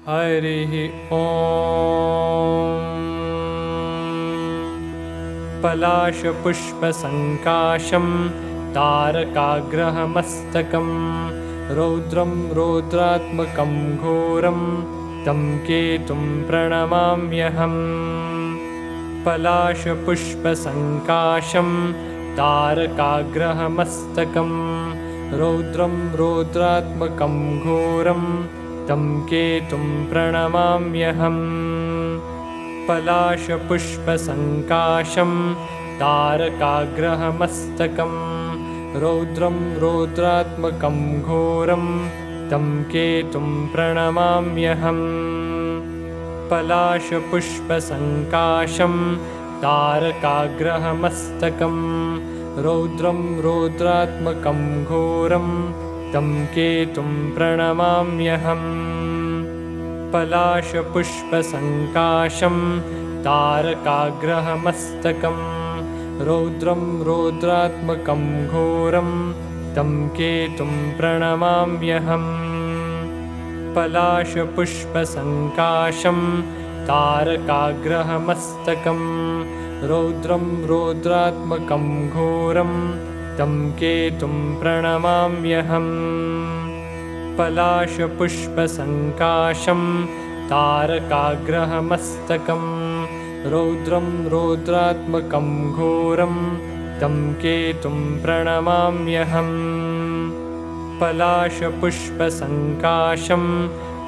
हरिः ॐ। पलाशपुष्पसङ्काशं तारकाग्रहमस्तकं रौद्रं रौद्रात्मकं घोरं तं केतुं प्रणमाम्यहम्। पलाशपुष्पसङ्काशं तारकाग्रहमस्तकं रौद्रं रौद्रात्मकं घोरं तं केतुं प्रणमाम्यहम्। पलाशपुष्पसङ्काशं तारकाग्रहमस्तकं रौद्रं रौद्रात्मकं घोरं तं केतुं प्रणमाम्यहम्। पलाशपुष्पसङ्काशं तारकाग्रहमस्तकं रौद्रं रौद्रात्मकं घोरं तं केतुं प्रणमाम्यहम्। पलाशपुष्पसङ्काशं तारकाग्रहमस्तकं रौद्रं रौद्रात्मकं घोरं तं केतुं प्रणमाम्यहम्। पलाशपुष्पसङ्काशं तारकाग्रहमस्तकं रौद्रं रौद्रात्मकं घोरं तं केतुं प्रणमाम्यहम्। पलाशपुष्पसङ्काशं तारकाग्रहमस्तकं रौद्रं रौद्रात्मकं घोरं तं केतुं प्रणमाम्यहम्। पलाशपुष्पसङ्काशं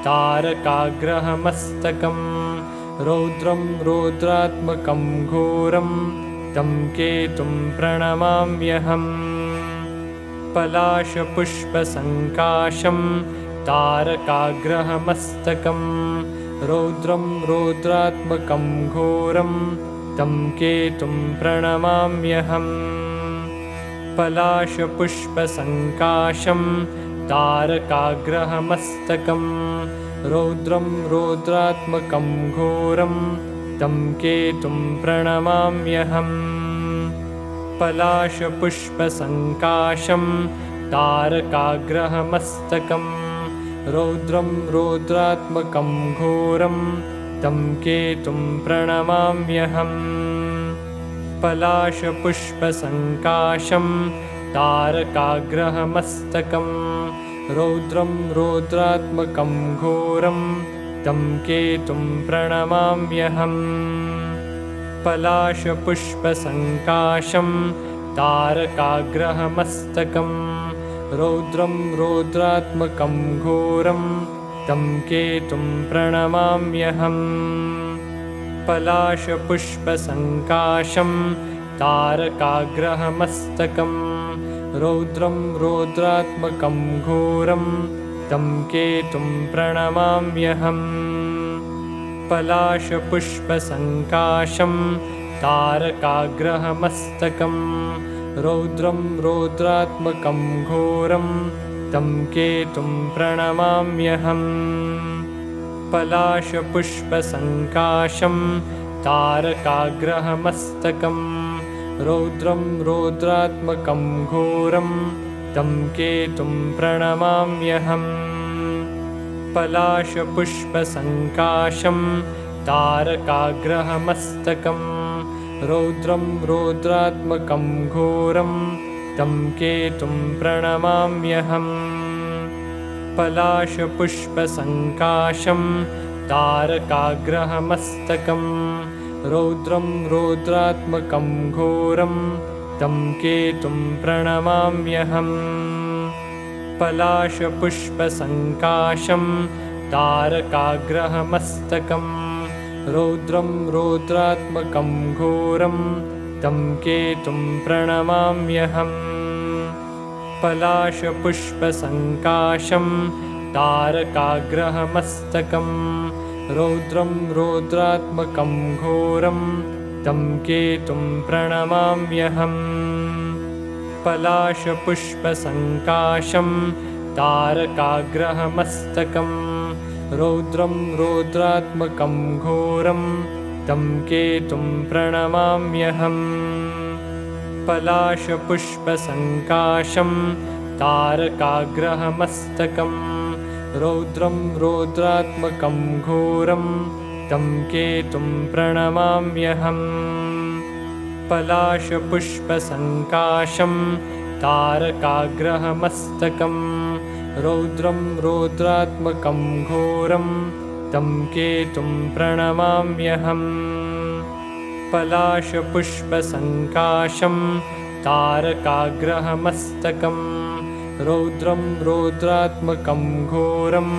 तारकाग्रहमस्तकं रौद्रं रौद्रात्मकं घोरं तं केतुं प्रणमाम्यहम्। पलाशपुष्पसङ्काशं तारकाग्रहमस्तकं रौद्रं रौद्रात्मकं घोरं तं केतुं प्रणमाम्यहम्। पलाशपुष्पसङ्काशं तारकाग्रहमस्तकं रौद्रं रौद्रात्मकं घोरं तं केतुं प्रणमाम्यहम्। पलाशपुष्पसङ्काशं तारकाग्रहमस्तकं रौद्रं रौद्रात्मकं घोरं तं केतुं प्रणमाम्यहम्। पलाशपुष्पसङ्काशं तारकाग्रहमस्तकं रौद्रं रौद्रात्मकं घोरं तं केतुं प्रणमाम्यहम्। पलाशपुष्पसङ्काशं तारकाग्रहमस्तकं रौद्रं रौद्रात्मकं घोरं तं केतुं प्रणमाम्यहम्। पलाशपुष्पसङ्काशं तारकाग्रहमस्तकं रौद्रं रौद्रात्मकं घोरं तं केतुं प्रणमाम्यहम्। पलाशपुष्पसङ्काशं तारकाग्रहमस्तकं रौद्रं रौद्रात्मकं घोरं तं केतुं प्रणमाम्यहम्। पलाशपुष्पसङ्काशं तारकाग्रहमस्तकं रौद्रं रौद्रात्मकं घोरं तं केतुं प्रणमाम्यहम्। पलाशपुष्पसङ्काशं तारकाग्रहमस्तकं रौद्रं रौद्रात्मकं घोरं तं केतुं प्रणमाम्यहम्। पलाशपुष्पसङ्काशं तारकाग्रहमस्तकं रौद्रं रौद्रात्मकं घोरं तं केतुं प्रणमाम्यहम्। पलाशपुष्पसङ्काशं तारकाग्रहमस्तकं रौद्रं रौद्रात्मकं घोरं तं केतुं प्रणमाम्यहम्। पलाशपुष्पसङ्काशं तारकाग्रहमस्तकं रौद्रं रौद्रात्मकं घोरं तं केतुं प्रणमाम्यहम्। पलाशपुष्पसङ्काशं तारकाग्रहमस्तकं रौद्रं रौद्रात्मकं घोरं तं केतुं प्रणमाम्यहम्। पलाशपुष्पसङ्काशं तारकाग्रहमस्तकं रौद्रं रौद्रात्मकं घोरं तं केतुं प्रणमाम्यहम् पलाशपुष्पसङ्काशं तारकाग्रहमस्तकं रौद्रं रौद्रात्मकं घोरं तं केतुं प्रणमाम्यहम् पलाशपुष्पसङ्काशं तारकाग्रहमस्तकं रौद्रं रौद्रात्मकं घोरं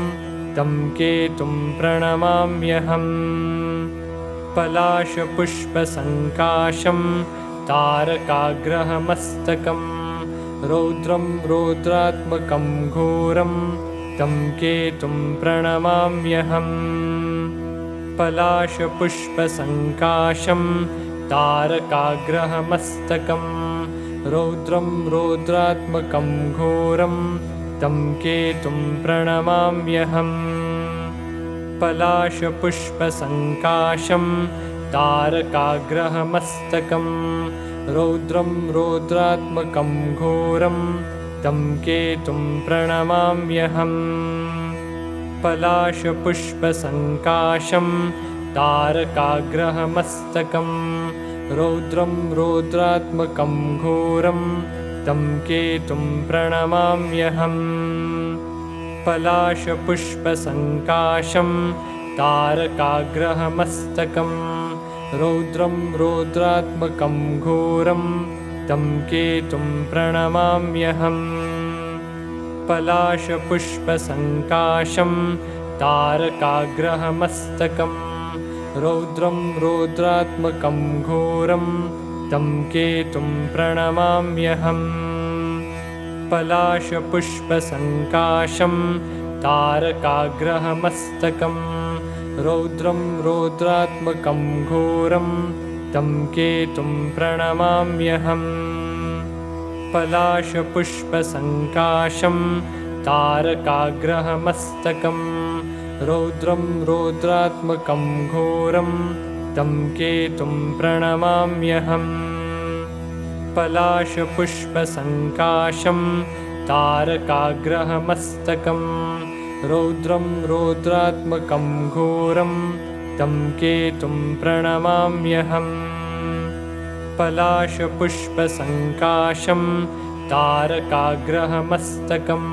तं केतुं प्रणमाम्यहम् पलाशपुष्पसङ्काशं तारकाग्रहमस्तकं रौद्रं रौद्रात्मकं घोरं तं केतुं प्रणमाम्यहम् पलाशपुष्पसङ्काशं तारकाग्रहमस्तकं रौद्रं रौद्रात्मकं घोरं तं केतुं प्रणमाम्यहम् पलाशपुष्पसङ्काशं तारकाग्रहमस्तकं रौद्रं रौद्रात्मकं घोरं तं केतुं प्रणमाम्यहम् पलाशपुष्पसङ्काशं तारकाग्रहमस्तकं रौद्रं रौद्रात्मकं घोरं तं केतुं प्रणमाम्यहम् पलाशपुष्पसङ्काशं तारकाग्रहमस्तकं रौद्रं रौद्रात्मकं घोरं तं केतुं प्रणमाम्यहम् पलाशपुष्पसङ्काशं तारकाग्रहमस्तकं रौद्रं रौद्रात्मकं घोरं तं केतुं प्रणमाम्यहम् पलाशपुष्पसङ्काशं तारकाग्रहमस्तकं रौद्रं रौद्रात्मकं घोरं तं केतुं प्रणमाम्यहम् पलाशपुष्पसङ्काशं तारकाग्रहमस्तकं रौद्रं रौद्रात्मकं घोरं तं केतुं प्रणमाम्यहम् पलाशपुष्पसङ्काशं तारकाग्रहमस्तकं रौद्रं रौद्रात्मकं घोरं तं केतुं प्रणमाम्यहम् पलाशपुष्पसङ्काशं तारकाग्रहमस्तकं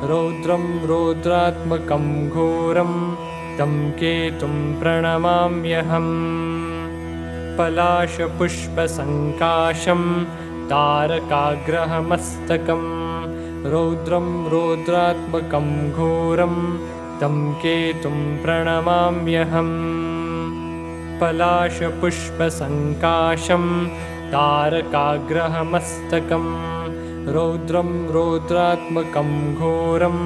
रौद्रं रौद्रात्मकं घोरं तं केतुं प्रणमाम्यहम् पलाशपुष्पसङ्काशं तारकाग्रहमस्तकं रौद्रं रौद्रात्मकं घोरं तं केतुं प्रणमाम्यहम् पलाशपुष्पसङ्काशं तारकाग्रहमस्तकं रौद्रं रौद्रात्मकं घोरं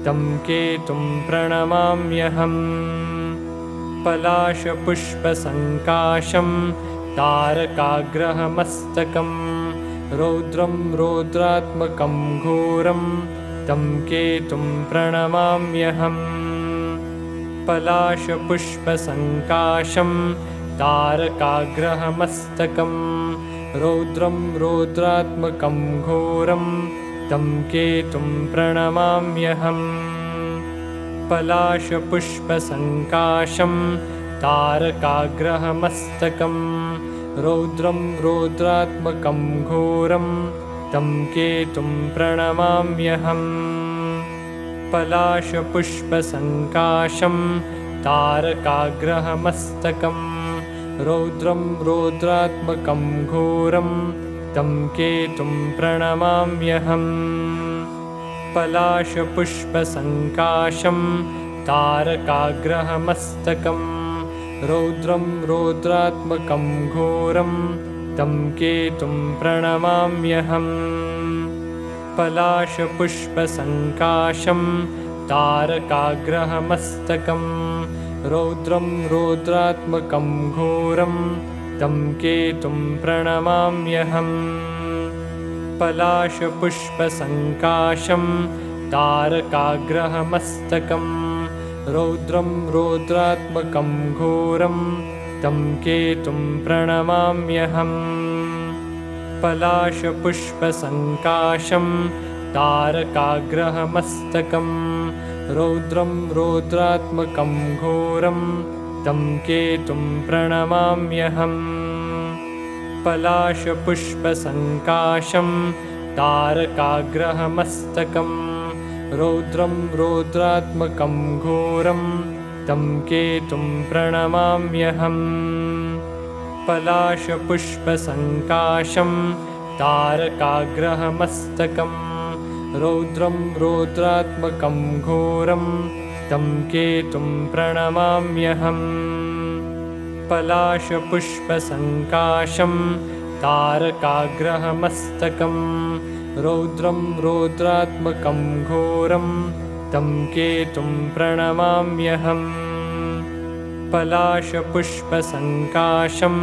तं केतुं प्रणमाम्यहम् पलाशपुष्पसङ्काशं तारकाग्रहमस्तकं रौद्रं रौद्रात्मकं घोरं तं केतुं प्रणमाम्यहम् पलाशपुष्पसङ्काशं तारकाग्रहमस्तकं रौद्रं रौद्रात्मकं घोरं तं केतुं प्रणमाम्यहम् पलाशपुष्पसङ्काशं तारकाग्रहमस्तकं रौद्रं रौद्रात्मकं घोरं तं केतुं प्रणमाम्यहम् पलाशपुष्पसङ्काशं तारकाग्रहमस्तकं रौद्रं रौद्रात्मकं घोरं तं केतुं प्रणमाम्यहम् पलाशपुष्पसङ्काशं तारकाग्रहमस्तकं रौद्रं रौद्रात्मकं घोरं तं केतुं प्रणमाम्यहम् पलाशपुष्पसङ्काशं तारकाग्रहमस्तकं रौद्रं रौद्रात्मकं घोरं तं केतुं प्रणमाम्यहम् पलाशपुष्पसङ्काशं तारकाग्रहमस्तकं रौद्रं रौद्रात्मकं घोरं तं केतुं प्रणमाम्यहम् पलाशपुष्पसङ्काशं तारकाग्रहमस्तकं रौद्रं रौद्रात्मकं घोरं तं केतुं प्रणमाम्यहम् पलाशपुष्पसङ्काशं तारकाग्रहमस्तकं रौद्रं रौद्रात्मकं घोरं तं केतुं प्रणमाम्यहम् पलाशपुष्पसङ्काशं तारकाग्रहमस्तकं रौद्रं रौद्रात्मकं घोरं तं केतुं प्रणमाम्यहम् पलाशपुष्पसङ्काशं तारकाग्रहमस्तकं रौद्रं रौद्रात्मकं घोरं तं केतुं प्रणमाम्यहम् पलाशपुष्पसङ्काशं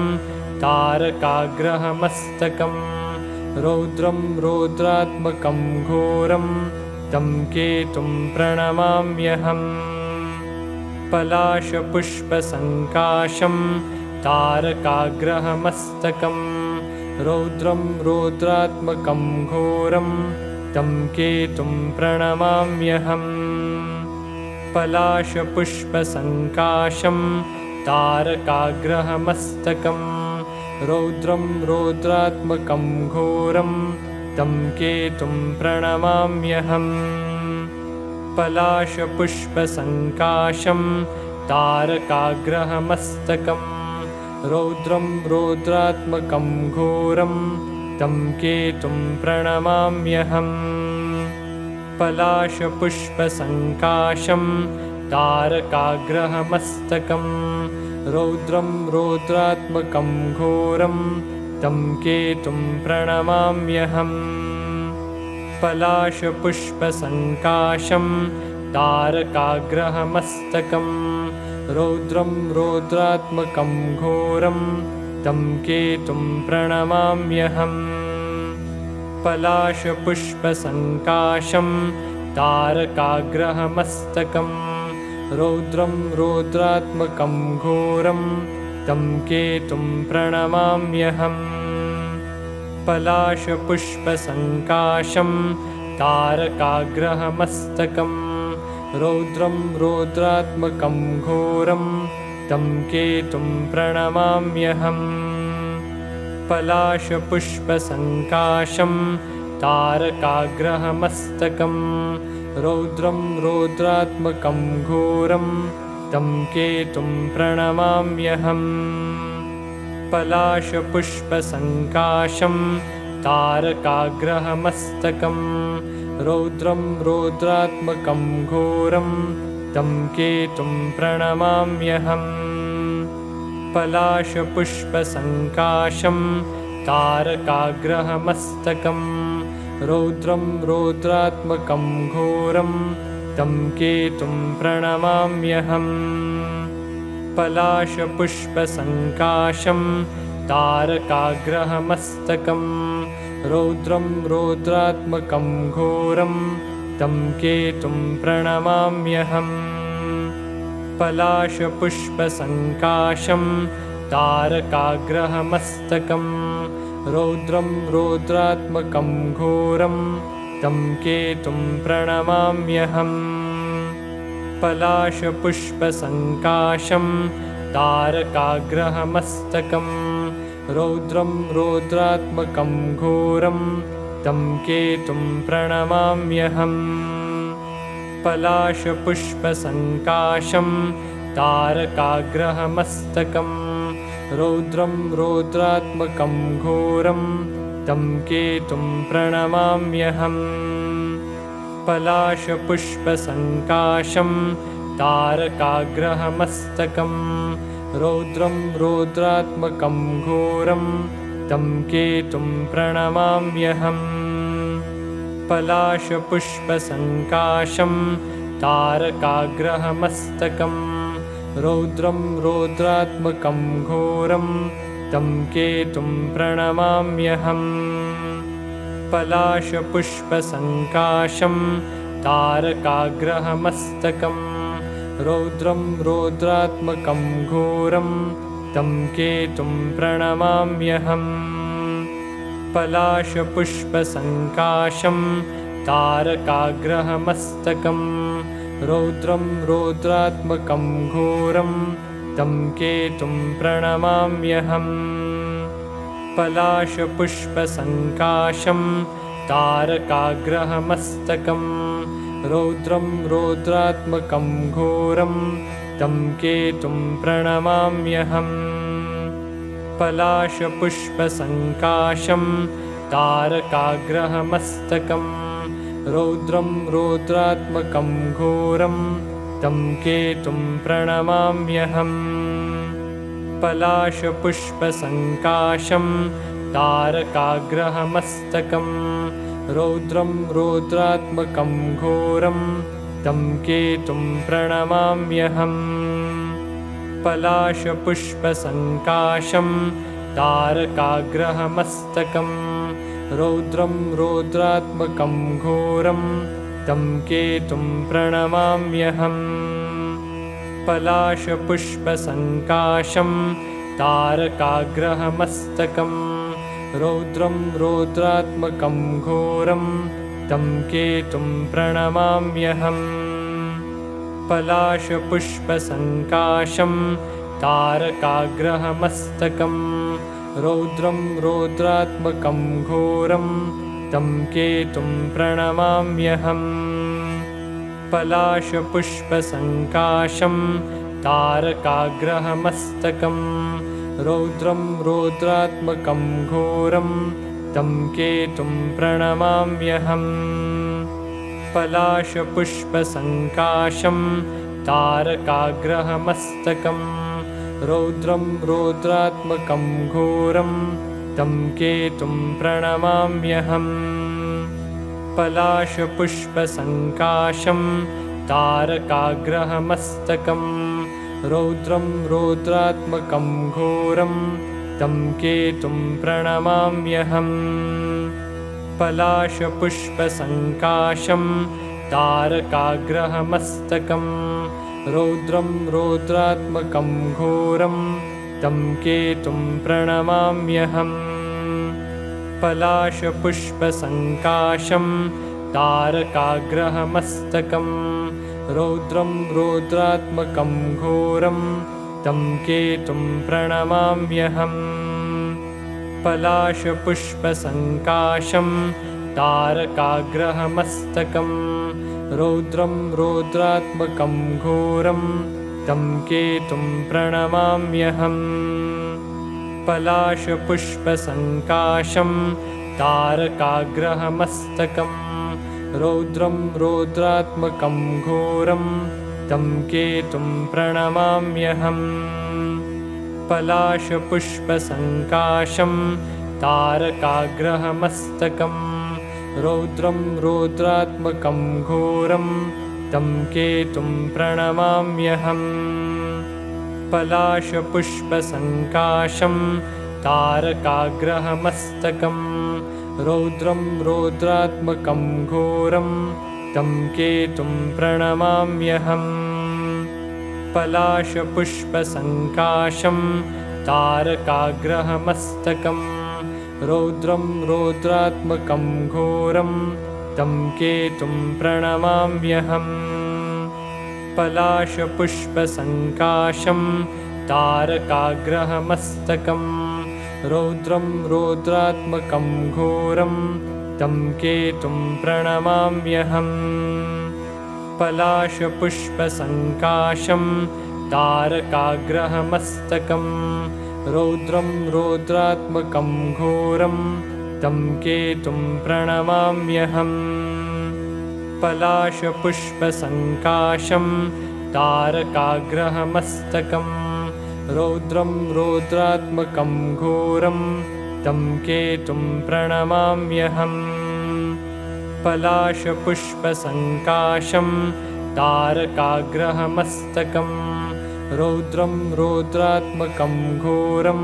तारकाग्रहमस्तकं रौद्रं रौद्रात्मकं घोरं तं केतुं प्रणमाम्यहम् पलाशपुष्पसङ्काशं तारकाग्रहमस्तकं रौद्रं रौद्रात्मकं घोरं तं केतुं प्रणमाम्यहम् पलाशपुष्पसङ्काशं तारकाग्रहमस्तकं रौद्रं रौद्रात्मकं घोरं तं केतुं प्रणमाम्यहम् पलाशपुष्पसङ्काशं तारकाग्रहमस्तकं रौद्रं रौद्रात्मकं घोरं तं केतुं प्रणमाम्यहम् पलाशपुष्पसङ्काशं तारकाग्रहमस्तकं रौद्रं रौद्रात्मकं घोरं तं केतुं प्रणमाम्यहम् पलाशपुष्पसङ्काशं तारकाग्रहमस्तकं रौद्रं रौद्रात्मकं घोरं तं केतुं प्रणमाम्यहम् पलाशपुष्पसङ्काशं तारकाग्रहमस्तकं रौद्रं रौद्रात्मकं घोरं तं केतुं प्रणमाम्यहम् पलाशपुष्पसङ्काशं तारकाग्रहमस्तकं रौद्रं रौद्रात्मकं घोरं तं केतुं प्रणमाम्यहम् पलाशपुष्पसङ्काशं तारकाग्रहमस्तकं रौद्रं रौद्रात्मकं घोरं तं केतुं प्रणमाम्यहम् पलाशपुष्पसङ्काशं तारकाग्रहमस्तकं रौद्रं रौद्रात्मकं घोरं तं केतुं प्रणमाम्यहम् पलाशपुष्पसङ्काशं तारकाग्रहमस्तकं रौद्रं रौद्रात्मकं घोरं तं केतुं प्रणमाम्यहम् पलाशपुष्पसङ्काशं तारकाग्रहमस्तकं रौद्रं रौद्रात्मकं घोरं तं केतुं प्रणमाम्यहम् पलाशपुष्पसङ्काशं तारकाग्रहमस्तकं रौद्रं रौद्रात्मकं घोरं तं केतुं प्रणमाम्यहम् पलाशपुष्पसङ्काशं तारकाग्रहमस्तकं रौद्रं रौद्रात्मकं घोरं तं केतुं प्रणमाम्यहम् पलाशपुष्पसङ्काशं तारकाग्रहमस्तकं रौद्रं रौद्रात्मकं घोरं तं केतुं प्रणमाम्यहम् पलाशपुष्पसङ्काशं तारकाग्रहमस्तकं रौद्रं रौद्रात्मकं घोरं तं केतुं प्रणमाम्यहम् पलाशपुष्पसङ्काशं तारकाग्रहमस्तकं रौद्रं रौद्रात्मकं घोरं तं केतुं प्रणमाम्यहम् पलाशपुष्पसङ्काशं तारकाग्रहमस्तकं रौद्रं रौद्रात्मकं घोरं तं केतुं प्रणमाम्यहम् पलाशपुष्पसङ्काशं तारकाग्रहमस्तकं रौद्रं रौद्रात्मकं घोरं तं केतुं प्रणमाम्यहम् पलाशपुष्पसङ्काशं तारकाग्रहमस्तकं रौद्रं रौद्रात्मकं घोरं तं केतुं प्रणमाम्यहम् पलाशपुष्पसङ्काशं तारकाग्रहमस्तकं रौद्रं रौद्रात्मकं घोरं तं केतुं प्रणमाम्यहम् पलाशपुष्पसङ्काशं तारकाग्रहमस्तकं रौद्रं रौद्रात्मकं घोरं तं केतुं प्रणमाम्यहम् पलाशपुष्पसङ्काशं तारकाग्रहमस्तकं रौद्रं रौद्रात्मकं घोरं तं केतुं प्रणमाम्यहम् पलाशपुष्पसङ्काशं तारकाग्रहमस्तकं रौद्रं रौद्रात्मकं घोरं तं केतुं प्रणमाम्यहम् पलाशपुष्पसङ्काशं तारकाग्रहमस्तकं रौद्रं रौद्रात्मकं घोरं तं केतुं प्रणमाम्यहम् पलाशपुष्पसङ्काशं तारकाग्रहमस्तकं रौद्रं रौद्रात्मकं घोरं तं केतुं प्रणमाम्यहम् पलाशपुष्पसङ्काशं तारकाग्रहमस्तकं रौद्रं रौद्रात्मकं घोरं तं केतुं प्रणमाम्यहम् पलाशपुष्पसङ्काशं तारकाग्रहमस्तकं रौद्रं रौद्रात्मकं घोरं तं केतुं प्रणमाम्यहम् पलाशपुष्पसङ्काशं तारकाग्रहमस्तकं रौद्रं रौद्रात्मकं घोरं तं केतुं प्रणमाम्यहम् पलाशपुष्पसङ्काशं तारकाग्रहमस्तकं रौद्रं रौद्रात्मकं घोरं तं केतुं प्रणमाम्यहम् पलाशपुष्पसङ्काशं तारकाग्रहमस्तकं रौद्रं रौद्रात्मकं घोरं तं केतुं प्रणमाम्यहम् पलाशपुष्पसङ्काशं तारकाग्रहमस्तकं रौद्रं रौद्रात्मकं घोरं तं केतुं प्रणमाम्यहम् पलाशपुष्पसङ्काशं तारकाग्रहमस्तकं रौद्रं रौद्रात्मकं घोरं तं केतुं प्रणमाम्यहम् पलाशपुष्पसङ्काशं तारकाग्रहमस्तकं रौद्रं रौद्रात्मकं घोरं तं केतुं प्रणमाम्यहम् पलाशपुष्पसङ्काशं तारकाग्रहमस्तकं रौद्रं रौद्रात्मकं घोरं तं केतुं प्रणमाम्यहम् पलाशपुष्पसङ्काशं तारकाग्रहमस्तकं रौद्रं रौद्रात्मकं घोरं तं केतुं प्रणमाम्यहम् पलाशपुष्पसङ्काशं तारकाग्रहमस्तकं रौद्रं रौद्रात्मकं घोरं तं केतुं प्रणमाम्यहम् पलाशपुष्पसङ्काशं तारकाग्रहमस्तकं रौद्रं रौद्रात्मकं घोरं तं केतुं प्रणमाम्यहम् पलाशपुष्पसङ्काशं तारकाग्रहमस्तकं रौद्रं रौद्रात्मकं घोरं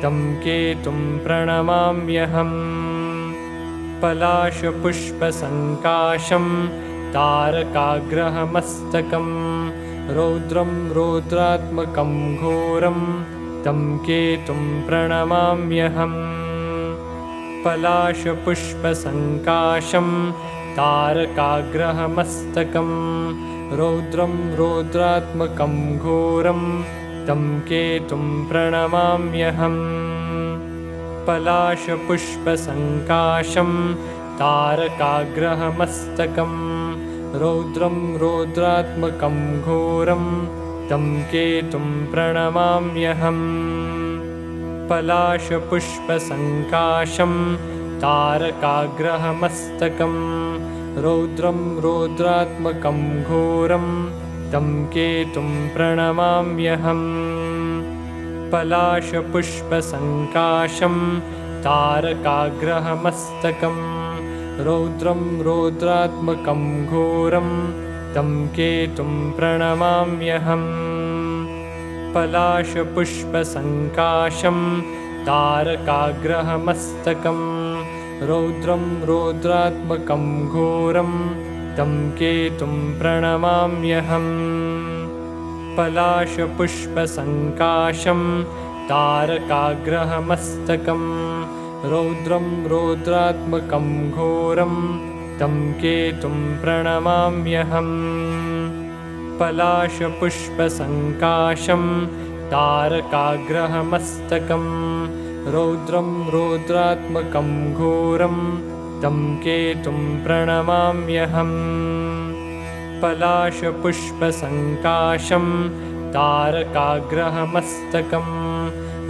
तं केतुं प्रणमाम्यहम् पलाशपुष्पसङ्काशं तारकाग्रहमस्तकं रौद्रं रौद्रात्मकं घोरं तं केतुं प्रणमाम्यहम् पलाशपुष्पसङ्काशं तारकाग्रहमस्तकं रौद्रं रौद्रात्मकं घोरं तं केतुं प्रणमाम्यहम् पलाशपुष्पसङ्काशं तारकाग्रहमस्तकं रौद्रं रौद्रात्मकं घोरं तं केतुं प्रणमाम्यहम् पलाशपुष्पसङ्काशं तारकाग्रहमस्तकं रौद्रं रौद्रात्मकं घोरं तं केतुं प्रणमाम्यहम् पलाशपुष्पसङ्काशं तारकाग्रहमस्तकं रौद्रं रौद्रात्मकं घोरं तं केतुं प्रणमाम्यहम् पलाशपुष्पसङ्काशं तारकाग्रहमस्तकं रौद्रं रौद्रात्मकं घोरं तं केतुं प्रणमाम्यहम् पलाशपुष्पसङ्काशं तारकाग्रहमस्तकं रौद्रं रौद्रात्मकं घोरं तं केतुं प्रणमाम्यहम् पलाशपुष्पसङ्काशं तारकाग्रहमस्तकं रौद्रं रौद्रात्मकं घोरं तं केतुं प्रणमाम्यहम् पलाशपुष्पसङ्काशं तारकाग्रहमस्तकं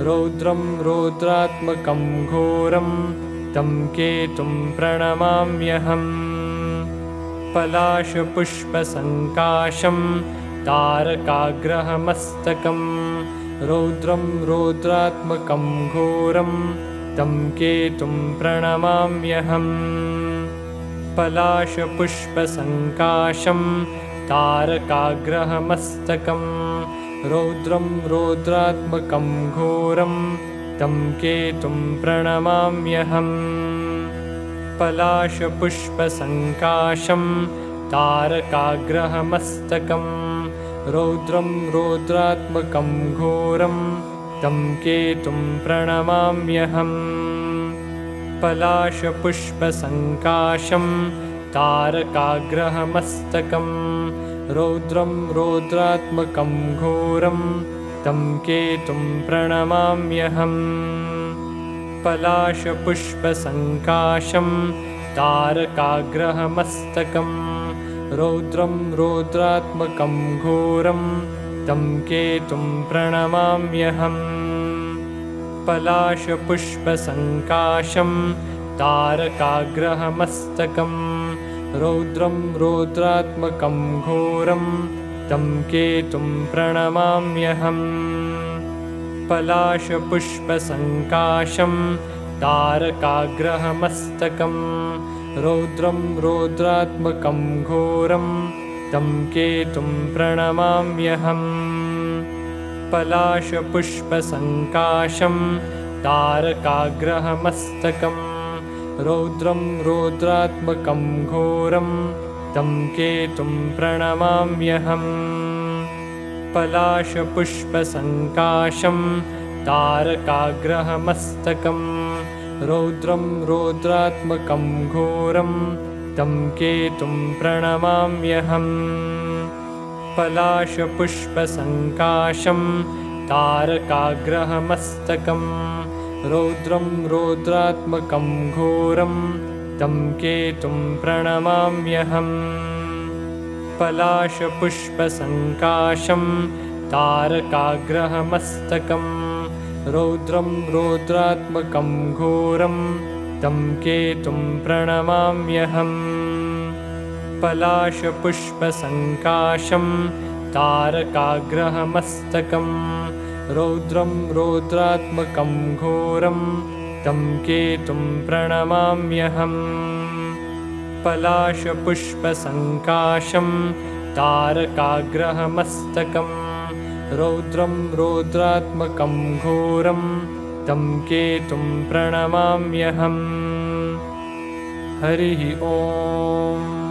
रौद्रं रौद्रात्मकं घोरं तं केतुं प्रणमाम्यहम् पलाशपुष्पसङ्काशं तारकाग्रहमस्तकं रौद्रं रौद्रात्मकं घोरं तं केतुं प्रणमाम्यहम् पलाशपुष्पसङ्काशं तारकाग्रहमस्तकं रौद्रं रौद्रात्मकं घोरं तं केतुं प्रणमाम्यहम् पलाशपुष्पसङ्काशं तारकाग्रहमस्तकं रौद्रं रौद्रात्मकं घोरं तं केतुं प्रणमाम्यहम् पलाशपुष्पसङ्काशं तारकाग्रहमस्तकं रौद्रं रौद्रात्मकं घोरं तं केतुं प्रणमाम्यहम् पलाशपुष्पसङ्काशं तारकाग्रहमस्तकं रौद्रं रौद्रात्मकं घोरं तं केतुं प्रणमाम्यहम् पलाशपुष्पसङ्काशं तारकाग्रहमस्तकं रौद्रं रौद्रात्मकं घोरं तं केतुं प्रणमाम्यहम् पलाशपुष्पसङ्काशं तारकाग्रहमस्तकं रौद्रं रौद्रात्मकं घोरं तं केतुं प्रणमाम्यहम् पलाशपुष्पसङ्काशं तारकाग्रहमस्तकं रौद्रं रौद्रात्मकं घोरं तं केतुं प्रणमाम्यहम् पलाशपुष्पसङ्काशं तारकाग्रहमस्तकं रौद्रं रौद्रात्मकं घोरं तं केतुं प्रणमाम्यहम् पलाशपुष्पसङ्काशं तारकाग्रहमस्तकं रौद्रं रौद्रात्मकं घोरं तं केतुं प्रणमाम्यहम् पलाशपुष्पसङ्काशं तारकाग्रहमस्तकं रौद्रं रौद्रात्मकं घोरं तं केतुं प्रणमाम्यहम् पलाशपुष्पसङ्काशं तारकाग्रहमस्तकं रौद्रं रौद्रात्मकं घोरं तं केतुं प्रणमाम्यहम् पलाशपुष्पसङ्काशं तारकाग्रहमस्तकं रौद्रं रौद्रात्मकं घोरं तं केतुं प्रणमाम्यहम् हरिः ओम्।